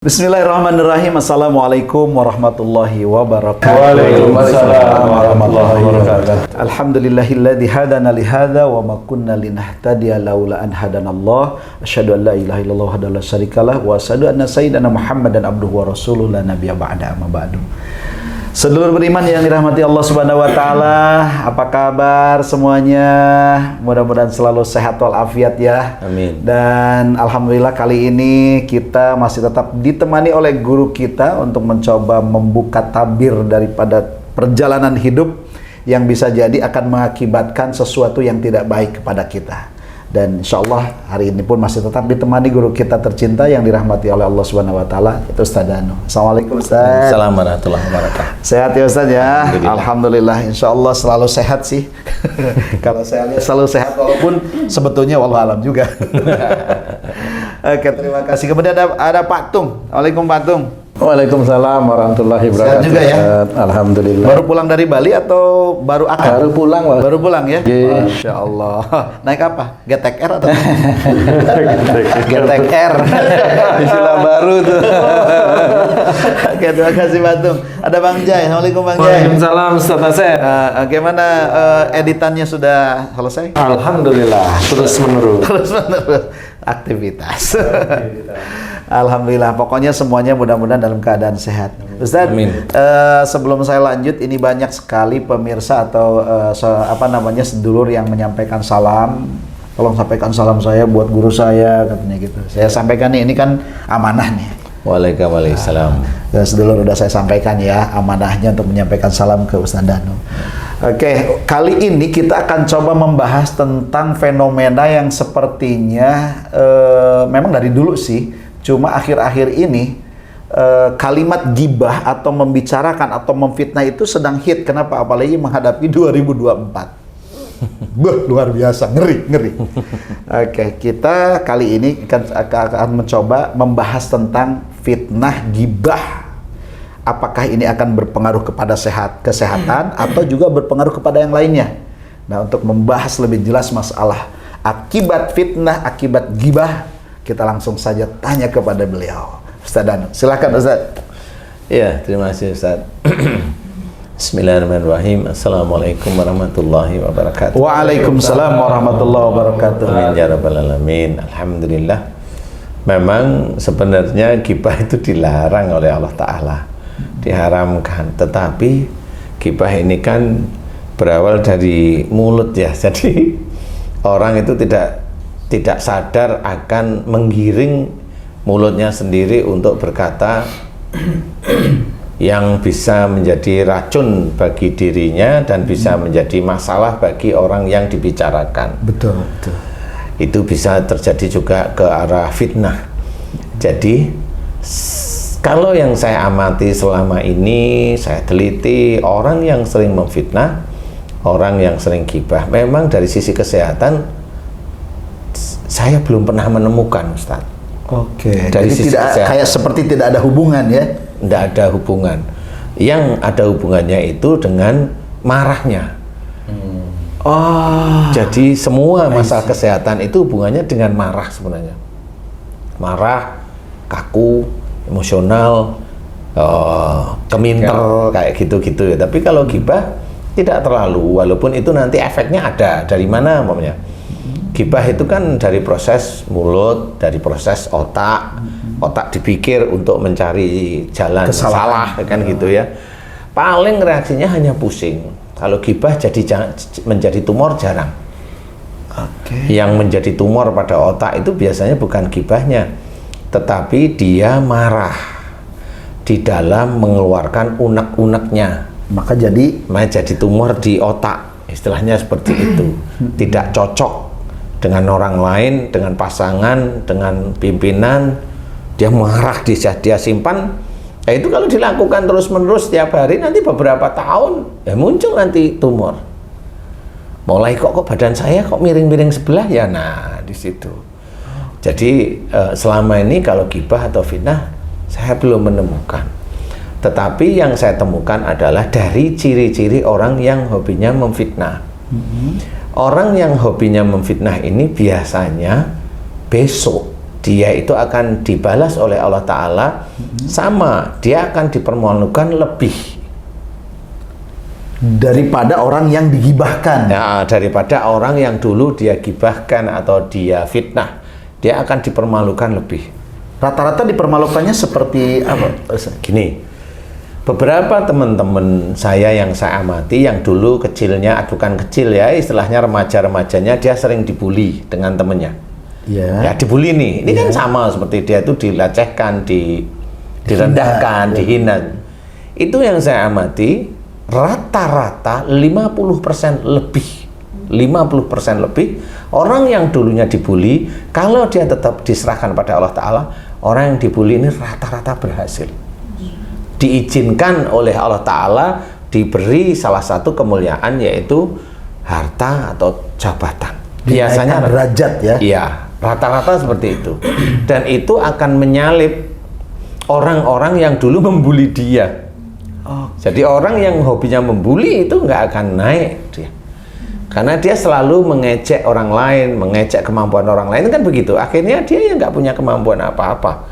Bismillahirrahmanirrahim. Assalamualaikum warahmatullahi wabarakatuh. Waalaikumsalam warahmatullahi wabarakatuh. Alhamdulillahilladzi hadana li hadza wa ma kunna linahtadiya laula an hadanallah. Asyhadu an la ilaha illallah wahdahu la syarikalah wa asyhadu anna sayyidana Muhammadan abduhu wa rasuluhu la nabiyya ba'da amma ba'du. Sedulur beriman yang dirahmati Allah Subhanahu wa taala, apa kabar semuanya? Mudah-mudahan selalu sehat walafiat ya. Amin. Dan alhamdulillah kali ini kita masih tetap ditemani oleh guru kita untuk mencoba membuka tabir daripada perjalanan hidup yang bisa jadi akan mengakibatkan sesuatu yang tidak baik kepada kita. Dan insya Allah hari ini pun masih tetap ditemani guru kita tercinta yang dirahmati oleh Allah Subhanahu wa taala, itu Ustaz Danu. Assalamualaikum Ustaz. Assalamualaikum warahmatullahi wabarakatuh. Sehat ya Ustaz ya? Alhamdulillah, insya Allah selalu sehat sih. Kalau saya lihat selalu sehat, walaupun sebetulnya wallahualam juga. Oke, terima kasih. Kemudian ada Pak Tung. Waalaikumsalam Pak Tung. Waalaikumsalam warahmatullahi wabarakatuh. Sehat juga ya? Alhamdulillah. Baru pulang dari Bali atau baru akan? Baru pulang, Pak. Baru pulang ya? Ye. Masya Allah. Naik apa? GTR atau? GTR. Istilah baru tuh. Oke, terima kasih Pak Tung. Ada Bang Jai. Assalamualaikum Bang Jai. Waalaikumsalam Ustaz Asep. Bagaimana editannya sudah selesai? Alhamdulillah, terus menerus. Terus menerus aktivitas. Alhamdulillah, pokoknya semuanya mudah-mudahan dalam keadaan sehat. Ustaz, sebelum saya lanjut, ini banyak sekali pemirsa atau sedulur yang menyampaikan salam. Tolong sampaikan salam saya buat guru saya, katanya gitu. Saya sampaikan nih, ini kan amanah nih. Waalaikumsalam. Sedulur udah saya sampaikan ya amanahnya untuk menyampaikan salam ke Ustaz Danu. Oke, kali ini kita akan coba membahas tentang fenomena yang sepertinya memang dari dulu sih, cuma akhir-akhir ini kalimat gibah atau membicarakan atau memfitnah itu sedang hit. Kenapa? Apalagi menghadapi 2024. Luar biasa, ngeri. Oke, kita kali ini akan mencoba membahas tentang fitnah gibah. Apakah ini akan berpengaruh kepada kesehatan atau juga berpengaruh kepada yang lainnya? Nah, untuk membahas lebih jelas masalah akibat fitnah, akibat gibah, kita langsung saja tanya kepada beliau. Ustaz Danu, silakan Ustaz. Ya, terima kasih Ustaz. Bismillahirrahmanirrahim. Assalamualaikum warahmatullahi wabarakatuh. Waalaikumsalam warahmatullahi wabarakatuh. Amin ya rabbal alamin. Alhamdulillah. Memang sebenarnya gibah itu dilarang oleh Allah Ta'ala, diharamkan. Tetapi gibah ini kan berawal dari mulut ya. Jadi orang itu tidak sadar akan menggiring mulutnya sendiri untuk berkata yang bisa menjadi racun bagi dirinya dan bisa menjadi masalah bagi orang yang dibicarakan. Betul. Itu bisa terjadi juga ke arah fitnah. Jadi kalau yang saya amati selama ini, saya teliti orang yang sering memfitnah, orang yang sering gibah, memang dari sisi kesehatan saya belum pernah menemukan, Ustaz. Oke. Dari Jadi sisi tidak kesehatan. kayak seperti tidak ada hubungan ya? Tidak ada hubungan. Yang ada hubungannya itu dengan marahnya. Oh. Jadi semua masalah kesehatan itu hubungannya dengan marah sebenarnya. Marah, kaku, emosional, keminter, kayak gitu-gitu ya. Tapi kalau gibah tidak terlalu, walaupun itu nanti efeknya ada. Dari mana umpamanya? Gibah itu kan dari proses mulut, dari proses otak. Otak dipikir untuk mencari jalan salah, kan gitu ya. Paling reaksinya hanya pusing. Kalau gibah menjadi tumor jarang. Oke. Yang menjadi tumor pada otak itu biasanya bukan gibahnya, tetapi dia marah di dalam mengeluarkan unek-uneknya. Maka jadi tumor di otak, istilahnya seperti itu. Tidak cocok dengan orang lain, dengan pasangan, dengan pimpinan. Dia marah, dia simpan. Nah, itu kalau dilakukan terus-menerus setiap hari, nanti beberapa tahun ya muncul nanti tumor. Mulai kok badan saya kok miring-miring sebelah ya, nah di situ. Jadi selama ini kalau gibah atau fitnah saya belum menemukan. Tetapi yang saya temukan adalah dari ciri-ciri orang yang hobinya memfitnah. Orang yang hobinya memfitnah ini biasanya besok dia itu akan dibalas oleh Allah Ta'ala sama, dia akan dipermalukan lebih daripada orang yang digibahkan. ya, daripada orang yang dulu dia gibahkan atau dia fitnah. Dia akan dipermalukan lebih. Rata-rata dipermalukannya seperti apa? Gini, beberapa teman-teman saya yang saya amati yang dulu kecilnya, bukan kecil ya, istilahnya remaja-remajanya, dia sering dibully dengan temennya. Ya dibully nih, ini kan sama seperti dia itu dilecehkan, direndahkan, dihina. Itu yang saya amati, rata-rata 50% lebih, 50% lebih orang yang dulunya dibully, kalau dia tetap diserahkan pada Allah Ta'ala, orang yang dibully ini rata-rata berhasil. Diizinkan oleh Allah Ta'ala, diberi salah satu kemuliaan, yaitu harta atau jabatan. Biasanya derajat ya. Iya, rata-rata seperti itu. Dan itu akan menyalip orang-orang yang dulu membuli dia. Jadi orang yang hobinya membuli itu nggak akan naik dia. Karena dia selalu mengejek orang lain, mengejek kemampuan orang lain, kan begitu. Akhirnya dia yang nggak punya kemampuan apa-apa.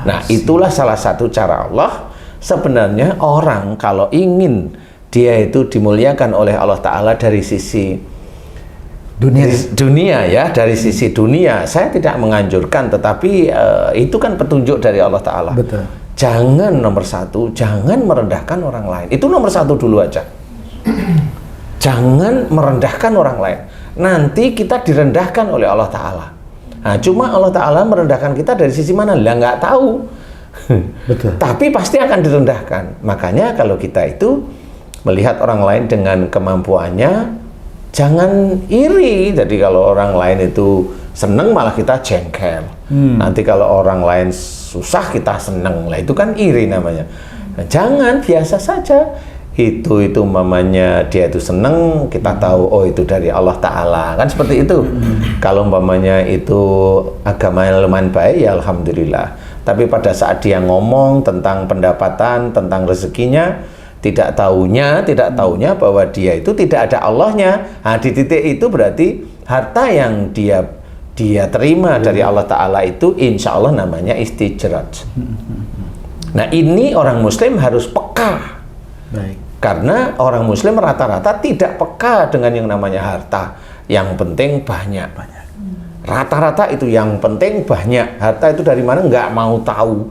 Nah, itulah salah satu cara Allah. Sebenarnya orang kalau ingin dia itu dimuliakan oleh Allah Ta'ala dari sisi dunia ya, dari sisi dunia, saya tidak menganjurkan, tetapi itu kan petunjuk dari Allah Ta'ala. Betul. Jangan nomor satu, jangan merendahkan orang lain. Itu nomor satu dulu aja. Jangan merendahkan orang lain. Nanti kita direndahkan oleh Allah Ta'ala. Nah, cuma Allah Ta'ala merendahkan kita dari sisi mana? Lah nggak tahu. Betul. Tapi pasti akan direndahkan. Makanya kalau kita itu melihat orang lain dengan kemampuannya, jangan iri. Jadi kalau orang lain itu seneng, malah kita jengkel. Nanti kalau orang lain susah, kita seneng. Lah itu kan iri namanya. Nah, jangan, biasa saja. Itu umpamanya dia itu seneng, kita tahu oh itu dari Allah Ta'ala, kan seperti itu. Kalau umpamanya itu agamanya lumayan baik, ya alhamdulillah. Tapi pada saat dia ngomong tentang pendapatan, tentang rezekinya, tidak tahunya bahwa dia itu tidak ada Allahnya. Nah, di titik itu berarti harta yang dia terima dari Allah Ta'ala itu insya Allah namanya istijraj. Nah, ini orang muslim harus peka. Baik. Karena orang muslim rata-rata tidak peka dengan yang namanya harta. Yang penting banyak. Rata-rata itu yang penting banyak. Harta itu dari mana nggak mau tahu.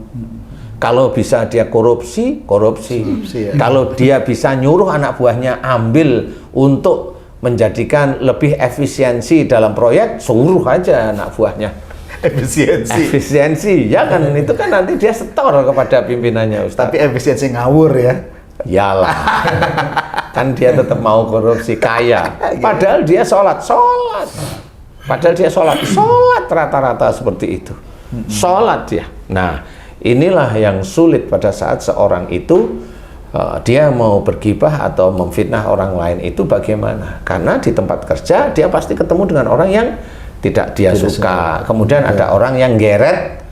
Kalau bisa dia korupsi. Ya. Kalau dia bisa nyuruh anak buahnya ambil untuk menjadikan lebih efisiensi dalam proyek, suruh aja anak buahnya. Efisiensi, ya kan? Itu kan nanti dia setor kepada pimpinannya, Ustaz. Tapi efisiensi ngawur ya. Yalah, kan dia tetap mau korupsi, kaya. Padahal dia sholat. Padahal dia sholat rata-rata seperti itu. Sholat dia. Nah, inilah yang sulit pada saat seorang itu dia mau bergibah atau memfitnah orang lain itu bagaimana? Karena di tempat kerja dia pasti ketemu dengan orang yang tidak dia suka. Kemudian ada orang yang geret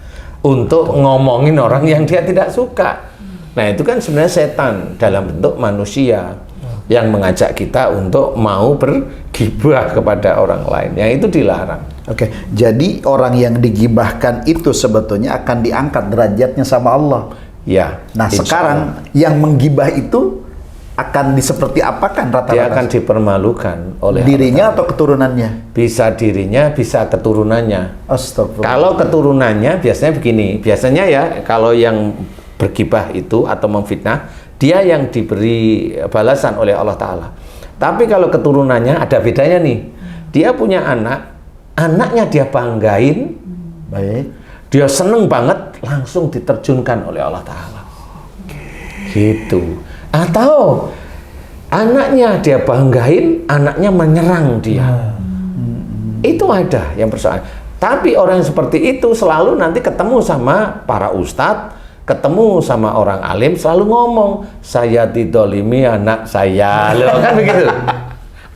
untuk ngomongin orang yang dia tidak suka. Nah, itu kan sebenarnya setan dalam bentuk manusia yang mengajak kita untuk mau bergibah kepada orang lain. Yang itu dilarang. Oke, jadi orang yang digibahkan itu sebetulnya akan diangkat derajatnya sama Allah. Ya. Nah, sekarang yang menggibah itu akan seperti apakan rata-rata? Dia akan dipermalukan oleh dirinya atau keturunannya? Bisa dirinya, bisa keturunannya. Astagfirullah. Kalau keturunannya biasanya begini. Biasanya ya, kalau yang bergibah itu atau memfitnah, dia yang diberi balasan oleh Allah Ta'ala. Tapi kalau keturunannya ada bedanya nih. Dia punya anak, anaknya dia banggain, baik, dia seneng banget, langsung diterjunkan oleh Allah Ta'ala. Gitu. Atau anaknya dia banggain, anaknya menyerang dia. Itu ada yang persoalan. Tapi orang yang seperti itu selalu nanti ketemu sama para ustadz, ketemu sama orang alim, selalu ngomong, saya didolimi anak saya. Loh, kan begitu.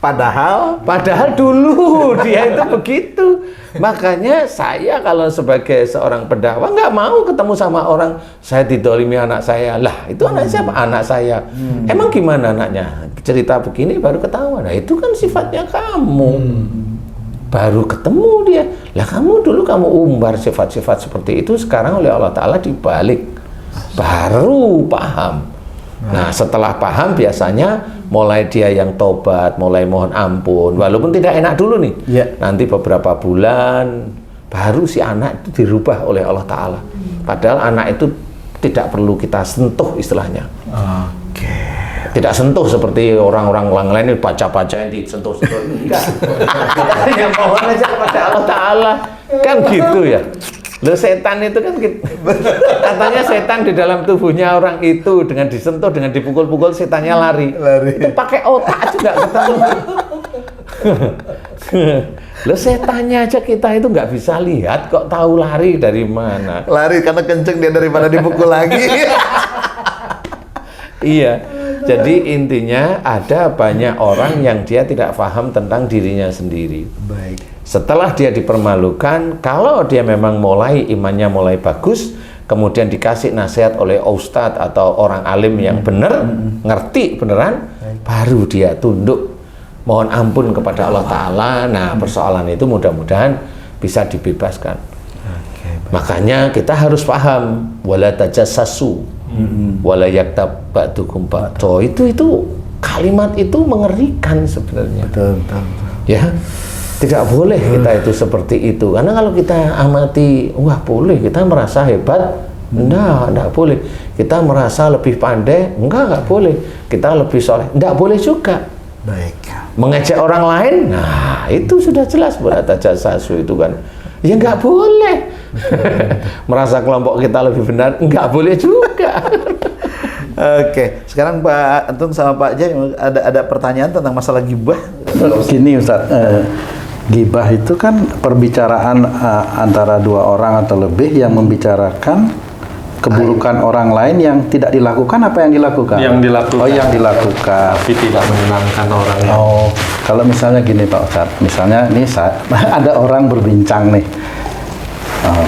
Padahal dulu dia itu begitu. Makanya saya kalau sebagai seorang pendakwah nggak mau ketemu sama orang, saya didolimi anak saya. Lah, itu anak siapa? Anak saya. Emang gimana anaknya? Cerita begini baru ketahuan. Nah, itu kan sifatnya kamu. baru ketemu dia. Lah kamu umbar sifat-sifat seperti itu, sekarang oleh Allah Ta'ala dibalik, baru paham. Nah setelah paham biasanya mulai dia yang tobat, mulai mohon ampun, walaupun tidak enak dulu nih. Nanti beberapa bulan baru si anak itu dirubah oleh Allah Ta'ala. Padahal anak itu tidak perlu kita sentuh istilahnya. Tidak sentuh seperti orang-orang lain baca-baca yang disentuh-sentuh. Enggak. Kita hanya mohon aja kepada Allah Ta'ala. Kan gitu ya. Loh setan itu kan gitu. Katanya setan di dalam tubuhnya orang itu dengan disentuh, dengan dipukul-pukul setannya lari. Itu pakai otak juga ketemu. Loh setannya aja kita itu nggak bisa lihat kok tahu lari dari mana. Lari karena kenceng dia daripada dipukul lagi. Iya. Jadi intinya ada banyak orang yang dia tidak paham tentang dirinya sendiri. Baik. Setelah dia dipermalukan, kalau dia memang imannya mulai bagus, kemudian dikasih nasihat oleh ustadz atau orang alim yang benar, ngerti beneran, baru dia tunduk, mohon ampun kepada Allah Ta'ala. Nah persoalan itu mudah-mudahan bisa dibebaskan. Makanya kita harus paham, wala tajassasu, wala yaktab ba'dukum ba'da. Itu kalimat itu mengerikan sebenarnya. Betul. Ya. Tidak boleh kita itu seperti itu, karena kalau kita amati, wah boleh, kita merasa hebat, enggak boleh. Kita merasa lebih pandai, enggak boleh. Kita lebih soleh, enggak boleh juga. Baik. Mengejek orang lain, nah itu sudah jelas wala tajassasu itu kan, ya enggak boleh. Merasa kelompok kita lebih benar, enggak boleh juga. Oke, sekarang Pak Antung sama Pak Jai ada pertanyaan tentang masalah gibah. Gini Ustaz, gibah itu kan perbicaraan antara dua orang atau lebih yang membicarakan keburukan orang lain yang tidak dilakukan apa yang dilakukan? Yang dilakukan. Oh, yang dilakukan. Tapi tidak menyenangkan orang yang... Oh, kalau misalnya gini Pak Ustaz, misalnya nih ada orang berbincang nih,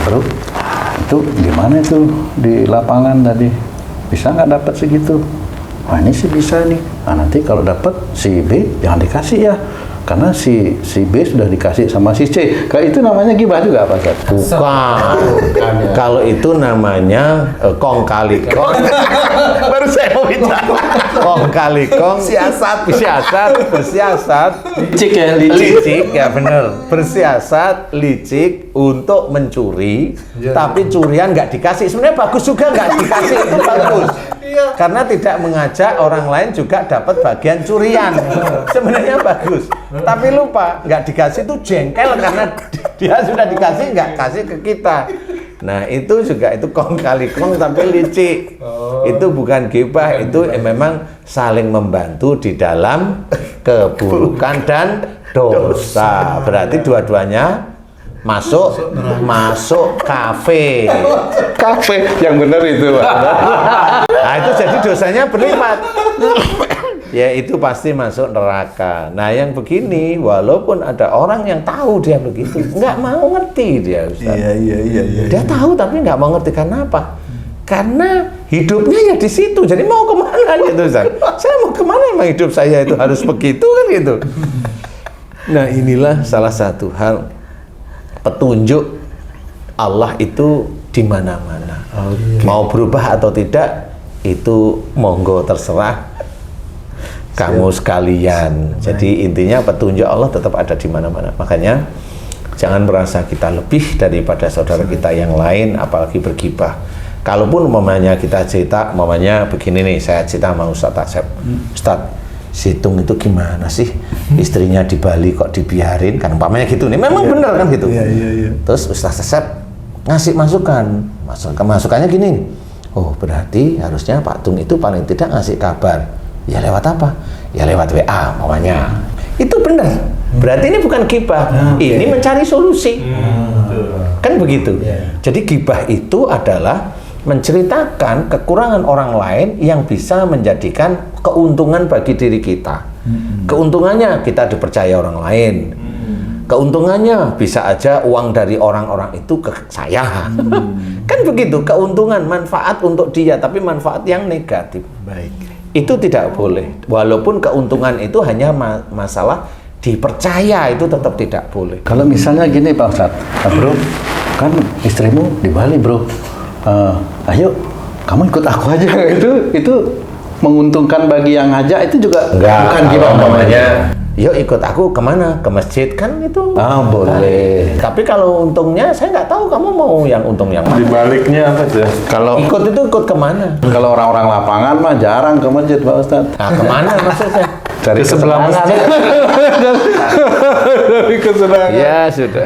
bro, itu gimana itu di lapangan tadi? Bisa nggak dapat segitu? Wah ini sih bisa nih. Nah nanti kalau dapat si B jangan dikasih ya, karena si B sudah dikasih sama si C. Kalau itu namanya gibah juga apa Ustaz? Bukan. Kalau itu namanya kong kali kong. Baru saya mau bicara. Kong kali kong. Bersiasat. Licik ya benar. Bersiasat, licik untuk mencuri, tapi curian nggak dikasih. Sebenarnya bagus juga nggak dikasih, itu bagus. Karena tidak mengajak orang lain juga dapat bagian curian. Sebenarnya bagus. Tapi lupa, nggak dikasih itu jengkel karena dia sudah dikasih, nggak kasih ke kita. Nah itu juga itu kong kali kong tapi licik. Itu bukan gibah, itu memang saling membantu di dalam keburukan dan dosa. Berarti dua-duanya masuk kafe yang benar itu Pak. Nah itu jadi dosanya berlipat. Ya itu pasti masuk neraka. Nah yang begini, walaupun ada orang yang tahu dia begitu, nggak mau ngerti dia Ustaz. Iya. Dia tahu tapi nggak mau ngerti, karena apa? Karena hidupnya ya di situ. Jadi mau kemana gitu Ustaz? Saya mau kemana, emang hidup saya itu harus begitu kan gitu. Nah inilah salah satu hal petunjuk Allah itu di mana-mana. Mau berubah atau tidak itu monggo terserah kamu sekalian. Jadi intinya petunjuk Allah tetap ada di mana-mana. Makanya jangan merasa kita lebih daripada saudara kita yang lain, apalagi bergibah. Kalaupun umpamanya kita cerita, umpamanya begini nih, saya cerita sama Ustaz Asep. Ustaz, Situng itu gimana sih? Istrinya di Bali kok dibiarin? Kan umpamanya gitu nih. Memang benar kan gitu. Terus Ustaz Asep ngasih masukannya gini. Oh, berarti harusnya Pak Tung itu paling tidak ngasih kabar. Ya lewat apa? Ya lewat WA umpamanya. Itu benar. Berarti ini bukan gibah. Ini mencari solusi. Kan begitu. Jadi gibah itu adalah menceritakan kekurangan orang lain yang bisa menjadikan keuntungan bagi diri kita. Keuntungannya kita dipercaya orang lain. Keuntungannya bisa aja uang dari orang-orang itu ke saya. Kan begitu, keuntungan, manfaat untuk dia, tapi manfaat yang negatif. Baik. Itu tidak boleh. Walaupun keuntungan itu hanya masalah dipercaya itu tetap tidak boleh. Kalau misalnya gini Pak Ustadz, bro, kan istrimu di Bali bro, ayo kamu ikut aku aja, itu menguntungkan bagi yang ngajak, itu juga bukan gibah namanya. Yuk ikut aku kemana? Ke masjid kan itu. Boleh. Tapi kalau untungnya saya nggak tahu kamu mau yang untung yang mana. Dibaliknya apa tuh? Kalau Ikut kemana? kalau orang-orang lapangan mah jarang ke masjid Pak Ustadz. Nah, kemana maksudnya? Dari sebelah masjid. Dari kesenangan. Ya sudah.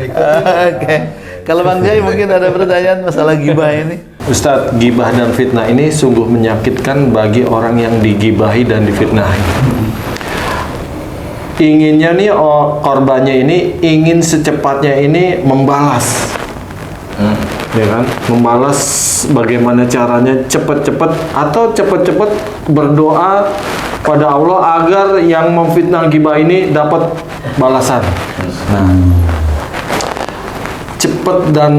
Oke. Kalau Bang Jai mungkin ada pertanyaan masalah gibah ini. Ustadz, gibah dan fitnah ini sungguh menyakitkan bagi orang yang digibahi dan difitnahi. Inginnya nih korbannya ini ingin secepatnya ini membalas, ya kan? Membalas bagaimana caranya cepet-cepet atau cepet-cepet berdoa pada Allah agar yang memfitnah gibah ini dapat balasan. Nah, cepet dan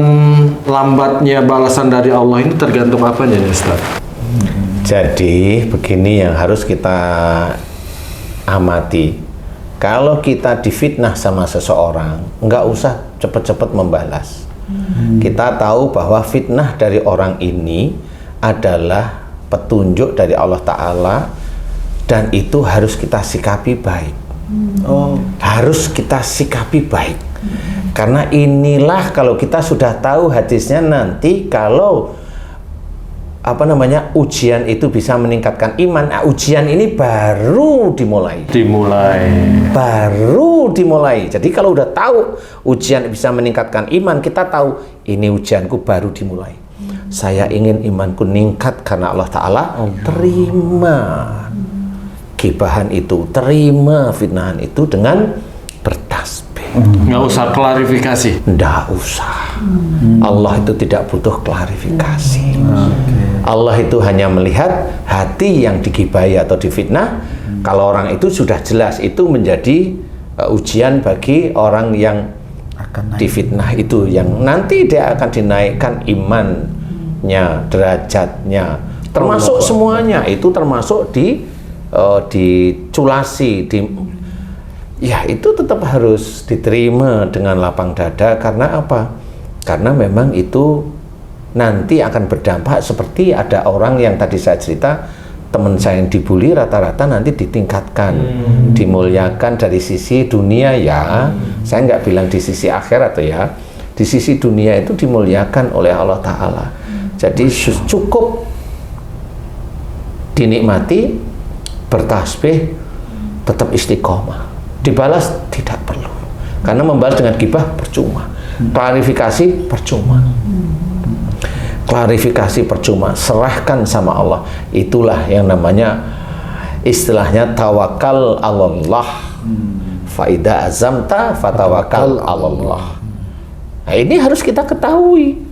lambatnya balasan dari Allah ini tergantung apanya nih Ustaz? Jadi begini yang harus kita amati. Kalau kita difitnah sama seseorang, nggak usah cepet-cepet membalas. Kita tahu bahwa fitnah dari orang ini adalah petunjuk dari Allah Ta'ala, dan itu harus kita sikapi baik. Harus kita sikapi baik. Karena inilah kalau kita sudah tahu hadisnya nanti kalau ujian itu bisa meningkatkan iman. Ujian ini baru dimulai. Baru dimulai. Jadi kalau udah tahu ujian bisa meningkatkan iman, kita tahu ini ujianku baru dimulai. Saya ingin imanku meningkat karena Allah Ta'ala. Terima gibahan itu, terima fitnahan itu dengan bertasbih. Nggak usah klarifikasi. Nggak usah. Allah itu tidak butuh klarifikasi. Allah itu hanya melihat hati yang digibahi atau difitnah. Kalau orang itu sudah jelas, itu menjadi ujian bagi orang yang difitnah itu, yang nanti dia akan dinaikkan imannya, derajatnya, termasuk semuanya itu, termasuk diculasi, ya itu tetap harus diterima dengan lapang dada. Karena apa? Karena memang itu nanti akan berdampak seperti ada orang yang tadi saya cerita, teman saya yang dibully rata-rata nanti ditingkatkan, dimuliakan dari sisi dunia ya. Saya nggak bilang di sisi akhirat ya. Di sisi dunia itu dimuliakan oleh Allah Ta'ala. Jadi cukup dinikmati, bertasbih, tetap istiqomah. Dibalas tidak perlu. Karena membalas dengan gibah percuma. Klarifikasi percuma. Klarifikasi percuma, serahkan sama Allah. Itulah yang namanya istilahnya tawakal Allah. Faida azamta fatawakal Allah. Nah, ini harus kita ketahui.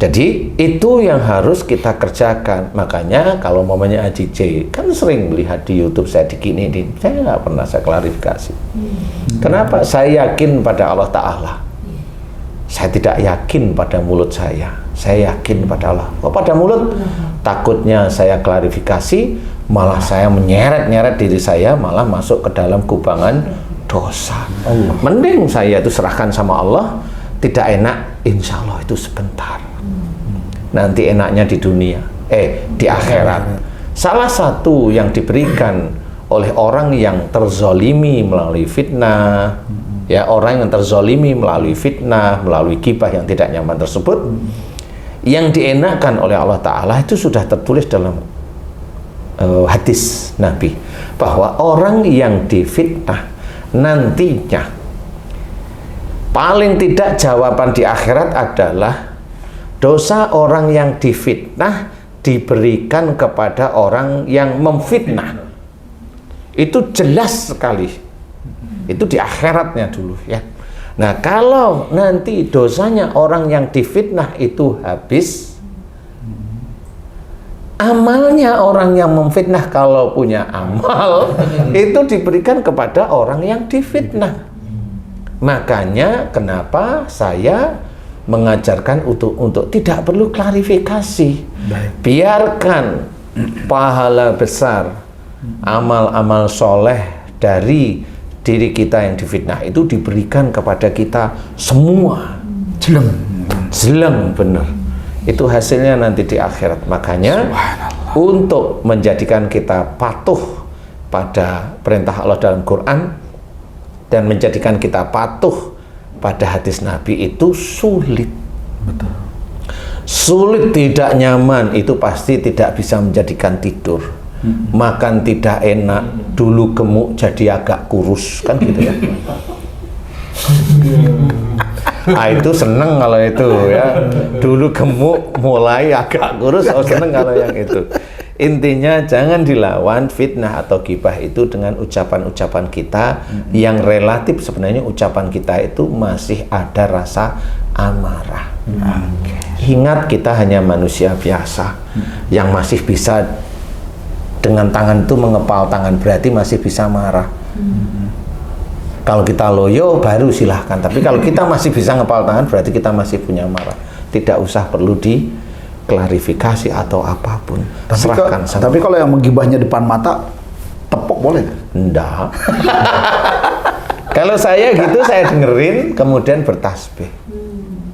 Jadi itu yang harus kita kerjakan. Makanya kalau mamanya Haji J kan sering melihat di YouTube saya diginiin, saya nggak pernah saya klarifikasi. Kenapa? Saya yakin pada Allah Ta'ala. Saya tidak yakin pada mulut saya yakin pada Allah. Pada mulut takutnya saya klarifikasi, malah saya menyeret-nyeret diri saya, malah masuk ke dalam kubangan dosa. Mending saya itu serahkan sama Allah. Tidak enak, insya Allah itu sebentar. Nanti enaknya di dunia, di akhirat. Salah satu yang diberikan oleh orang yang terzolimi melalui fitnah, ya, orang yang terzolimi melalui fitnah, melalui gibah yang tidak nyaman tersebut, yang dienakkan oleh Allah Ta'ala itu sudah tertulis dalam hadis Nabi, bahwa orang yang difitnah nantinya paling tidak jawaban di akhirat adalah dosa orang yang difitnah diberikan kepada orang yang memfitnah. Itu jelas sekali. Itu di akhiratnya dulu ya. Nah, kalau nanti dosanya orang yang difitnah itu habis, amalnya orang yang memfitnah kalau punya amal itu diberikan kepada orang yang difitnah. Makanya kenapa saya mengajarkan untuk tidak perlu klarifikasi. Biarkan pahala besar, amal-amal soleh dari diri kita yang difitnah itu diberikan kepada kita semua. Jeleng bener. Itu hasilnya nanti di akhirat. Makanya untuk menjadikan kita patuh pada perintah Allah dalam Quran dan menjadikan kita patuh pada hadis Nabi itu sulit. Betul. Sulit, tidak nyaman, itu pasti tidak bisa menjadikan tidur. Makan tidak enak, dulu gemuk jadi agak kurus, kan gitu ya. Itu seneng kalau itu ya. Dulu gemuk mulai agak kurus, seneng kalau yang itu. Intinya jangan dilawan fitnah atau ghibah itu dengan ucapan-ucapan kita yang relatif sebenarnya ucapan kita itu masih ada rasa amarah. Ingat kita hanya manusia biasa yang masih bisa dengan tangan itu mengepal tangan, berarti masih bisa marah. Kalau kita loyo baru silahkan, tapi kalau kita masih bisa ngepal tangan berarti kita masih punya marah. Tidak usah perlu diklarifikasi atau apapun. Serahkan sama. Tapi kalau yang menggibahnya depan mata, tepok boleh nggak? Enggak. Kalau saya gitu saya dengerin kemudian bertasbih.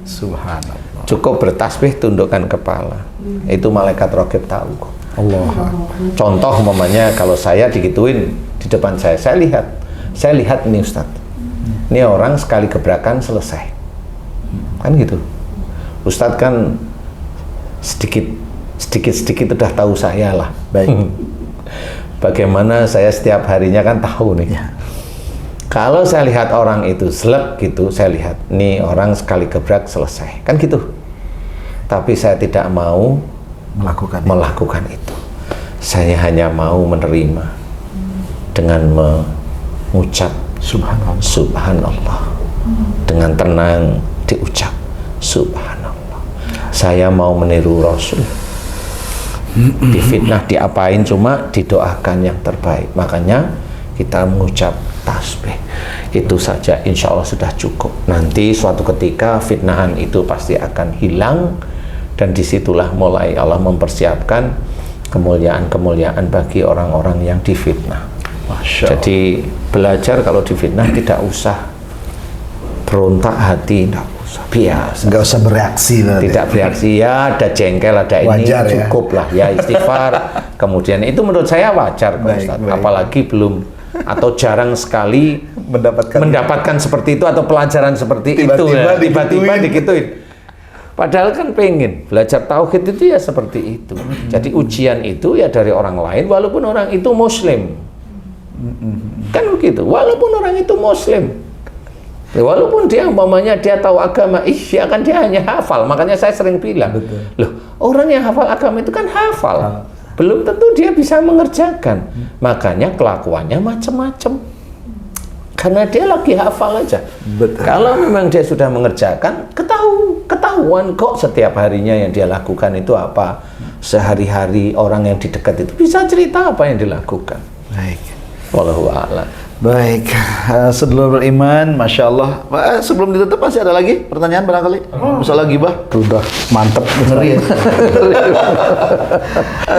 Subhanallah. Cukup bertasbih, tundukkan kepala. Itu malaikat raqib tahu kok. Allah. Contoh umpamanya kalau saya digituin di depan saya lihat ini Ustadz, ini orang sekali gebrakan selesai, kan gitu. Ustadz kan sedikit udah tahu saya lah. Baik. Bagaimana saya setiap harinya kan tahu nih. Kalau saya lihat orang itu selek gitu, saya lihat nih orang sekali gebrak selesai, kan gitu. Tapi saya tidak mau melakukan itu. Saya hanya mau menerima dengan mengucap Subhanallah. Dengan tenang diucap Subhanallah. Saya mau meniru Rasul. Difitnah, diapain, cuma didoakan yang terbaik. Makanya kita mengucap tasbih. Itu saja insya Allah sudah cukup. Nanti suatu ketika fitnahan itu pasti akan hilang, dan disitulah mulai Allah mempersiapkan kemuliaan-kemuliaan bagi orang-orang yang difitnah. Jadi belajar kalau difitnah tidak usah berontak hati, tidak usah, biasa. Nggak usah bereaksi. Tidak bereaksi, ya ada jengkel, ada wajar, ini, cukup lah ya istighfar. Kemudian itu menurut saya wajar, Ustaz. Apalagi belum atau jarang sekali mendapatkan seperti itu atau pelajaran seperti itu ya. Tiba-tiba dikituin. Padahal kan pengen belajar tauhid itu ya seperti itu. Jadi ujian itu ya dari orang lain walaupun orang itu muslim. Kan begitu. Walaupun orang itu muslim. Walaupun dia umpamanya dia tahu agama, ya kan dia hanya hafal. Makanya saya sering bilang, loh, orang yang hafal agama itu kan hafal. Belum tentu dia bisa mengerjakan. Makanya kelakuannya macam-macam. Karena dia lagi hafal aja. Kalau memang dia sudah mengerjakan, ketahuan kok setiap harinya yang dia lakukan itu apa. Sehari-hari orang yang di dekat itu bisa cerita apa yang dilakukan. Baik. Wallahu a'lam. Baik, sedulur beriman, Masya Allah. Sebelum ditutup masih ada lagi pertanyaan barangkali? Masalah ghibah? Sudah mantep. Ngeri ya?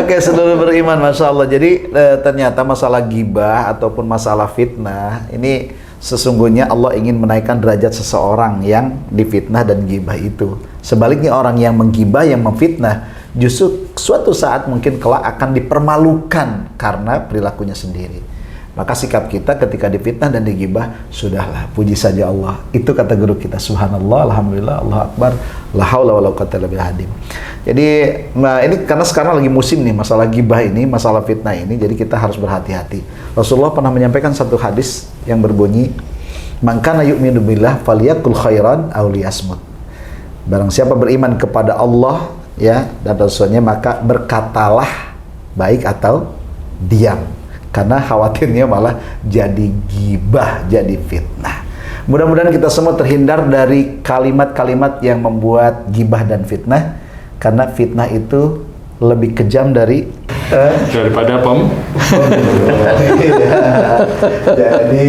Oke, sedulur beriman, Masya Allah. Jadi ternyata masalah ghibah ataupun masalah fitnah ini sesungguhnya Allah ingin menaikkan derajat seseorang yang difitnah dan ghibah itu. Sebaliknya orang yang menggibah, yang memfitnah, justru suatu saat mungkin kelak akan dipermalukan karena perilakunya sendiri. Maka sikap kita ketika difitnah dan digibah, sudahlah, puji saja Allah. Itu kata guru kita, subhanallah, alhamdulillah, Allahu akbar, la haula wala quwwata illa billah. Jadi ini karena sekarang lagi musim nih masalah gibah ini, masalah fitnah ini, jadi kita harus berhati-hati. Rasulullah pernah menyampaikan satu hadis yang berbunyi, "Man kana yu'minu billah falyakul khairan aw liyasmut." Barang siapa beriman kepada Allah ya dan Rasulnya, maka berkatalah baik atau diam. Karena khawatirnya malah jadi gibah, jadi fitnah. Mudah-mudahan kita semua terhindar dari kalimat-kalimat yang membuat gibah dan fitnah. Karena fitnah itu lebih kejam daripada daripada Jadi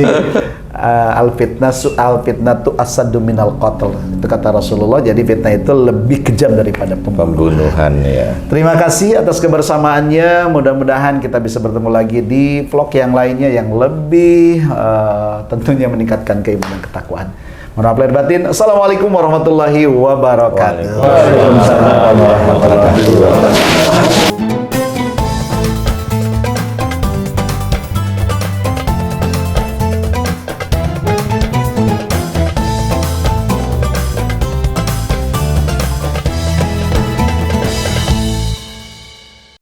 al fitnatu asaddu minal qatl. Itu kata Rasulullah. Jadi fitnah itu lebih kejam daripada Pembunuhan ya. Terima kasih atas kebersamaannya. Mudah-mudahan kita bisa bertemu lagi di vlog yang lainnya yang lebih tentunya meningkatkan keimanan ketakwaan. Mohon maaf lahir batin. Assalamualaikum warahmatullahi wabarakatuh. Waalaikumsalam warahmatullahi wabarakatuh.